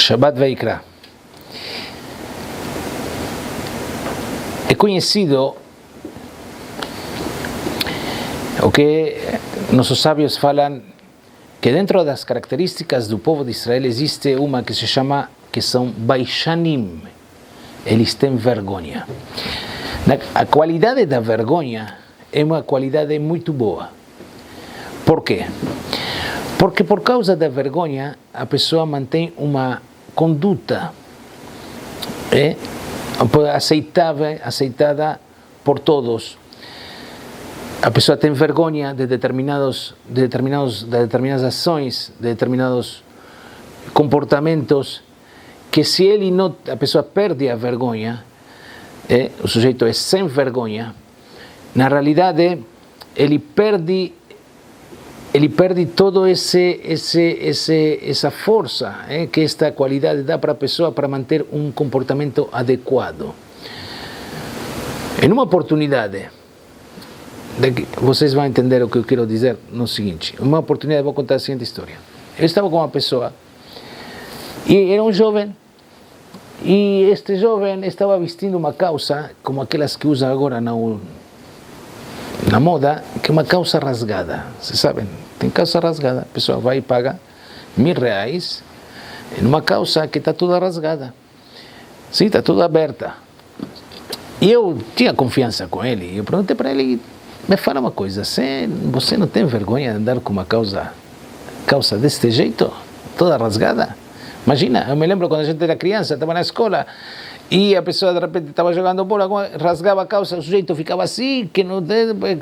Shabbat Vaikra. É conhecido o que nossos sábios falam, que dentro das características do povo de Israel existe uma que se chama, que são Baishanim. Eles têm vergonha. A qualidade da vergonha é uma qualidade muito boa. Por quê? Porque por causa da vergonha a pessoa mantém uma conduta aceitada por todos. A pessoa tem vergonha de determinadas ações, de determinados comportamentos, que se ele não, a pessoa perde a vergonha, o sujeito é sem vergonha, na realidade ele perde todo essa força que esta qualidade dá para a pessoa para manter um comportamento adequado. Em uma oportunidade, vocês vão entender o que eu quero dizer no seguinte, uma oportunidade, vou contar a seguinte história. Eu estava com uma pessoa e era um jovem, e este jovem estava vestindo uma calça como aquelas que usa agora na moda, que é uma calça rasgada. Vocês sabem, tem calça rasgada, a pessoa vai e paga R$1.000 em uma calça que está toda rasgada. Sim, está toda aberta. E eu tinha confiança com ele, eu perguntei para ele, me fala uma coisa, você não tem vergonha de andar com uma calça deste jeito, toda rasgada? Imagina, eu me lembro quando a gente era criança, estava na escola, e a pessoa de repente estava jogando bola, rasgava a calça, o sujeito ficava assim, que não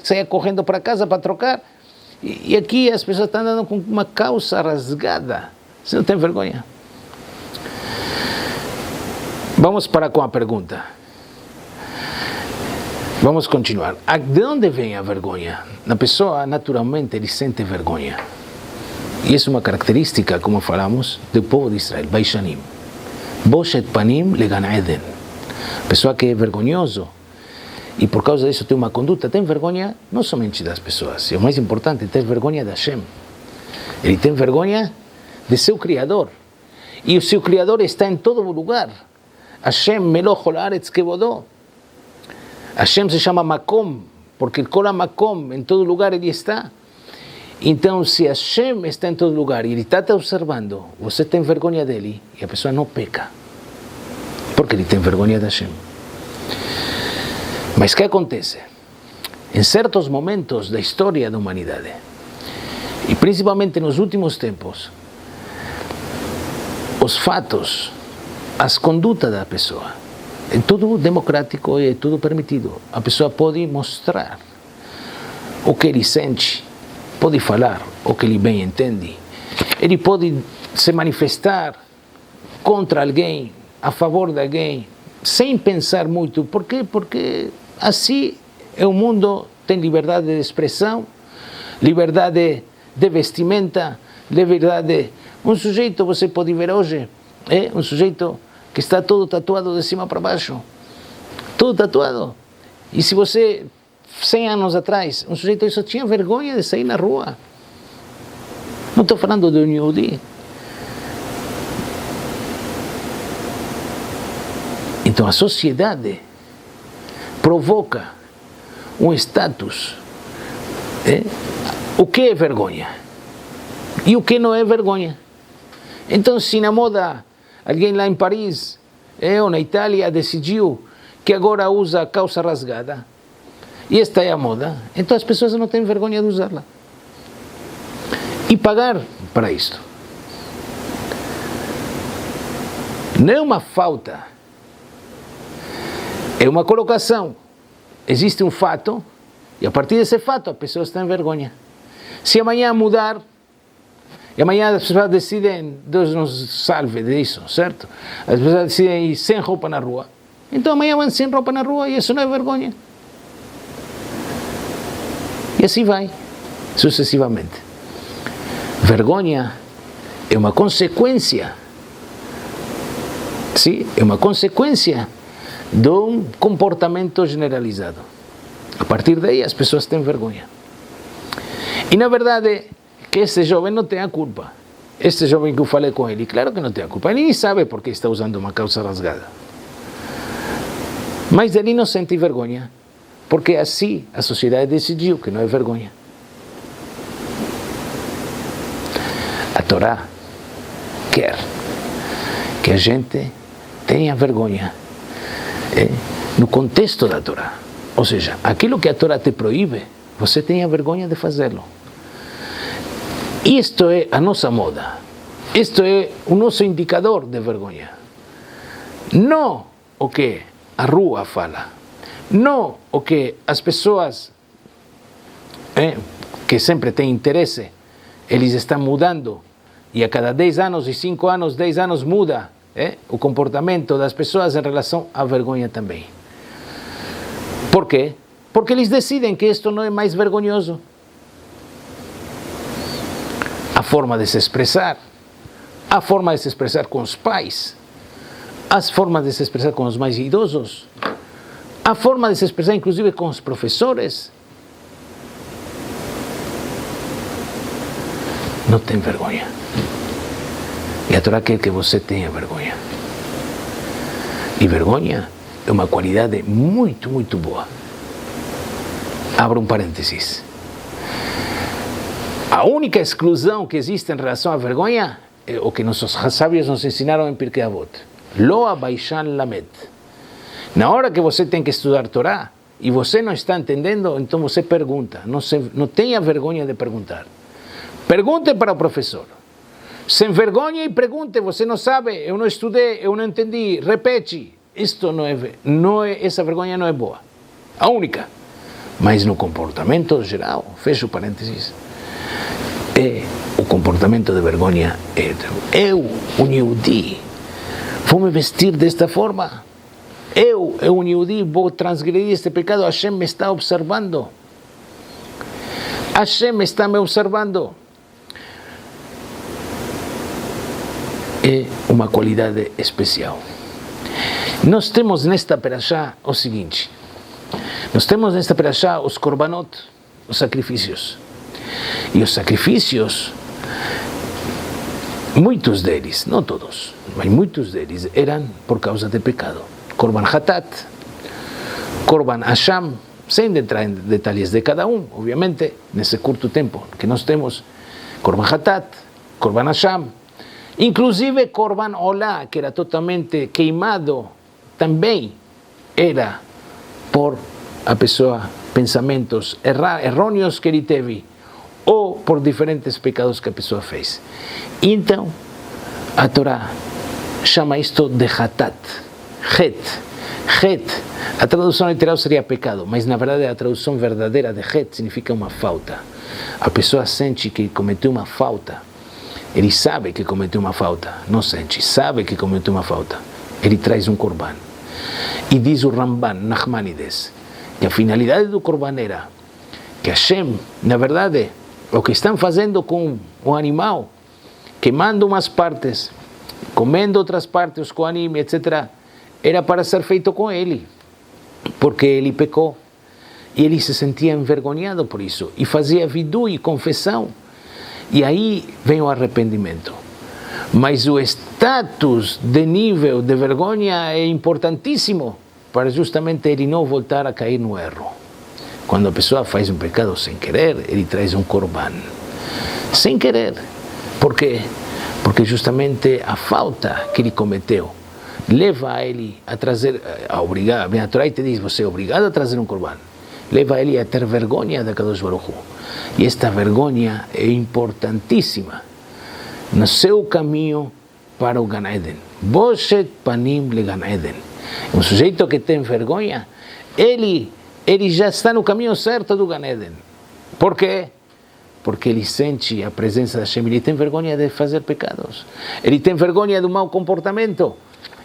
saía correndo para casa para trocar. E aqui as pessoas estão andando com uma calça rasgada. Você não tem vergonha? Vamos parar com a pergunta. Vamos continuar. De onde vem a vergonha? Na pessoa, naturalmente, ele sente vergonha. E isso é uma característica, como falamos, do povo de Israel, Baishanim. Boshet panim le Gan Eden. Pessoa que é vergonhoso e por causa disso tem uma conduta, tem vergonha não somente das pessoas, é o mais importante, tem vergonha de Hashem. Ele tem vergonha de seu Criador. E o seu Criador está em todo lugar. Hashem meloch ol haaretz kevodó. Hashem se chama Makom, porque Kol Makom, em todo lugar ele está. Então, se Hashem está em todo lugar e ele está te observando, você tem vergonha dele e a pessoa não peca, porque ele tem vergonha de Hashem. Mas o que acontece? Em certos momentos da história da humanidade, e principalmente nos últimos tempos, os fatos, as condutas da pessoa, é tudo democrático e é tudo permitido. A pessoa pode mostrar o que ele sente, pode falar o que ele bem entende, ele pode se manifestar contra alguém, a favor de alguém, sem pensar muito. Por quê? Porque assim é o mundo, tem liberdade de expressão, liberdade de vestimenta, liberdade. Um sujeito, você pode ver hoje, um sujeito que está todo tatuado de cima para baixo, todo tatuado. E se você 100 anos atrás, um sujeito só tinha vergonha de sair na rua. Não estou falando de um Yehudi. Então a sociedade provoca um status. O que é vergonha? E o que não é vergonha? Então, se na moda, alguém lá em Paris ou na Itália decidiu que agora usa calça rasgada, e esta é a moda, então as pessoas não têm vergonha de usá-la. E pagar para isto. Não é uma falta, é uma colocação. Existe um fato, e a partir desse fato as pessoas têm vergonha. Se amanhã mudar, e amanhã as pessoas decidem, Deus nos salve disso, certo? As pessoas decidem ir sem roupa na rua, então amanhã vão sem roupa na rua, e isso não é vergonha. E assim vai, sucessivamente. Vergonha é uma consequência, sim, é uma consequência de um comportamento generalizado. A partir daí as pessoas têm vergonha. E na verdade, que esse jovem não tem a culpa. Este jovem que eu falei com ele, claro que não tem a culpa. Ele nem sabe por que está usando uma calça rasgada. Mas ele não sente vergonha, porque assim a sociedade decidiu que não é vergonha. A Torá quer que a gente tenha vergonha no contexto da Torá. Ou seja, aquilo que a Torá te proíbe, você tenha vergonha de fazê-lo. Isto é a nossa moda. Isto é o nosso indicador de vergonha. Não o que a rua fala. Não o que as pessoas que sempre têm interesse, eles estão mudando. E a cada 10 anos, e 5 anos, 10 anos muda o comportamento das pessoas em relação à vergonha também. Por quê? Porque eles decidem que isto não é mais vergonhoso. A forma de se expressar, a forma de se expressar com os pais, as formas de se expressar com os mais idosos, a forma de se expressar inclusive com os professores. Não tem vergonha. E a Torá quer que você tenha vergonha. E vergonha é uma qualidade muito, muito boa. Abro um parênteses. A única exclusão que existe em relação à vergonha é o que nossos sábios nos ensinaram em Pirkei Avot. Lo abaishan lamed. Na hora que você tem que estudar Torá e você não está entendendo, então você pergunta. Não tenha vergonha de perguntar. Pergunte para o professor. Sem vergonha e pergunte. Você não sabe, eu não estudei, eu não entendi. Repete. Isto essa vergonha não é boa. A única. Mas no comportamento geral, fecho parênteses, o comportamento de vergonha é: eu, um Yehudi, vou me vestir desta forma. Eu, um Yehudi, vou transgredir este pecado. Hashem me está observando. Hashem está me observando. É uma qualidade especial. Nós temos nesta perashá o seguinte: nós temos nesta perashá os korbanot, os sacrifícios. E os sacrifícios, muitos deles, não todos, mas muitos deles eram por causa de pecado. Korban Hatat, Korban Asham, sem entrar em detalhes de cada um, obviamente, nesse curto tempo que nós temos. Korban Hatat, Korban Asham, inclusive Korban Olá, que era totalmente queimado, também era por a pessoa, pensamentos errôneos que ele teve, ou por diferentes pecados que a pessoa fez. Então, a Torá chama isto de Hatat, Het. A tradução literal seria pecado, mas na verdade a tradução verdadeira de Het significa uma falta. A pessoa sente que cometeu uma falta. Ele sabe que cometeu uma falta, não sente, sabe que cometeu uma falta. Ele traz um korban. E diz o Ramban, Nachmanides, que a finalidade do korban era que Hashem, na verdade, o que estão fazendo com o animal, queimando umas partes, comendo outras partes, os kohanim, etc., era para ser feito com ele, porque ele pecou. E ele se sentia envergonhado por isso, e fazia vidu e confissão. E aí vem o arrependimento. Mas o status de nível de vergonha é importantíssimo para justamente ele não voltar a cair no erro. Quando a pessoa faz um pecado sem querer, ele traz um korban. Sem querer. Por quê? Porque justamente a falta que ele cometeu leva a ele a trazer, a Torá te diz, você é obrigado a trazer um korban. Leva ele a ter vergonha da Kadosh Baruch Hu. E esta vergonha é importantíssima no seu caminho para o Gan Eden. Boshet panim le Gan Eden. Um sujeito que tem vergonha, ele já está no caminho certo do Gan Eden. Por quê? Porque ele sente a presença da Hashem, ele tem vergonha de fazer pecados, ele tem vergonha do mau comportamento,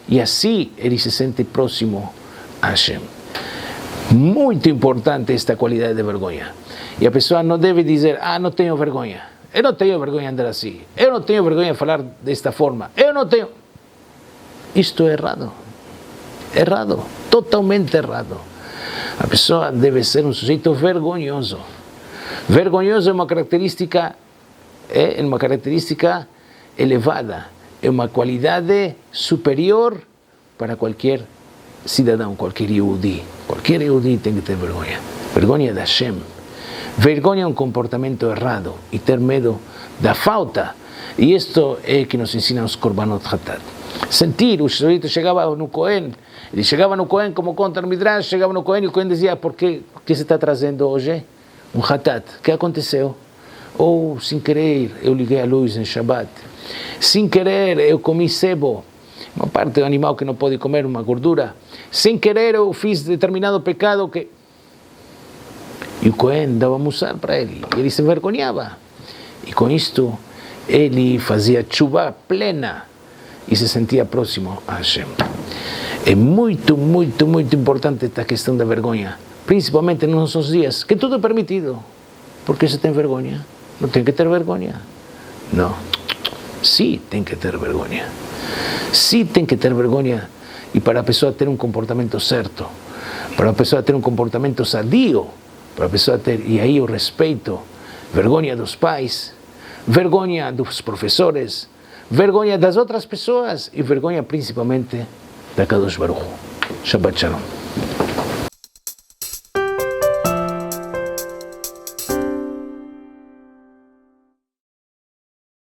e assim ele se sente próximo a Hashem. Muito importante esta qualidade de vergonha. E a pessoa não deve dizer, não tenho vergonha, eu não tenho vergonha de andar assim, eu não tenho vergonha de falar desta forma, eu não tenho... Isto é errado. Errado, totalmente errado. A pessoa deve ser um sujeito vergonhoso. Vergonhoso é uma característica elevada, é uma qualidade superior para qualquer cidadão, qualquer Yehudi. Qualquer Yehudi tem que ter vergonha. Vergonha da Hashem. Vergonha é um comportamento errado e ter medo da falta. E isto é que nos ensina os Korbanot Hatat. Sentir, o sujeito chegava no Cohen, ele chegava no Cohen, como conta no Midrash, chegava no Cohen e o Cohen dizia: por que você está trazendo hoje um Hatat? O que aconteceu? Ou, sem querer, eu liguei a luz em Shabbat. Sem querer, eu comi sebo, uma parte do animal que não pode comer, uma gordura. Sem querer, eu fiz determinado pecado que... E o Cohen dava mussar para ele, e ele se envergonhava. E com isto, ele fazia chuva plena e se sentia próximo a Hashem. É muito, muito, muito importante esta questão da vergonha, principalmente nos nossos dias, que tudo é permitido. Por que você tem vergonha? Não tem que ter vergonha. Não. Sim, tem que ter vergonha. Sim, tem que ter vergonha. E para a pessoa ter um comportamento certo, para a pessoa ter um comportamento sadio, para a pessoa ter, e aí o respeito, vergonha dos pais, vergonha dos professores, vergonha das outras pessoas e vergonha principalmente da Kadosh Baruch Hu. Shabbat Shalom.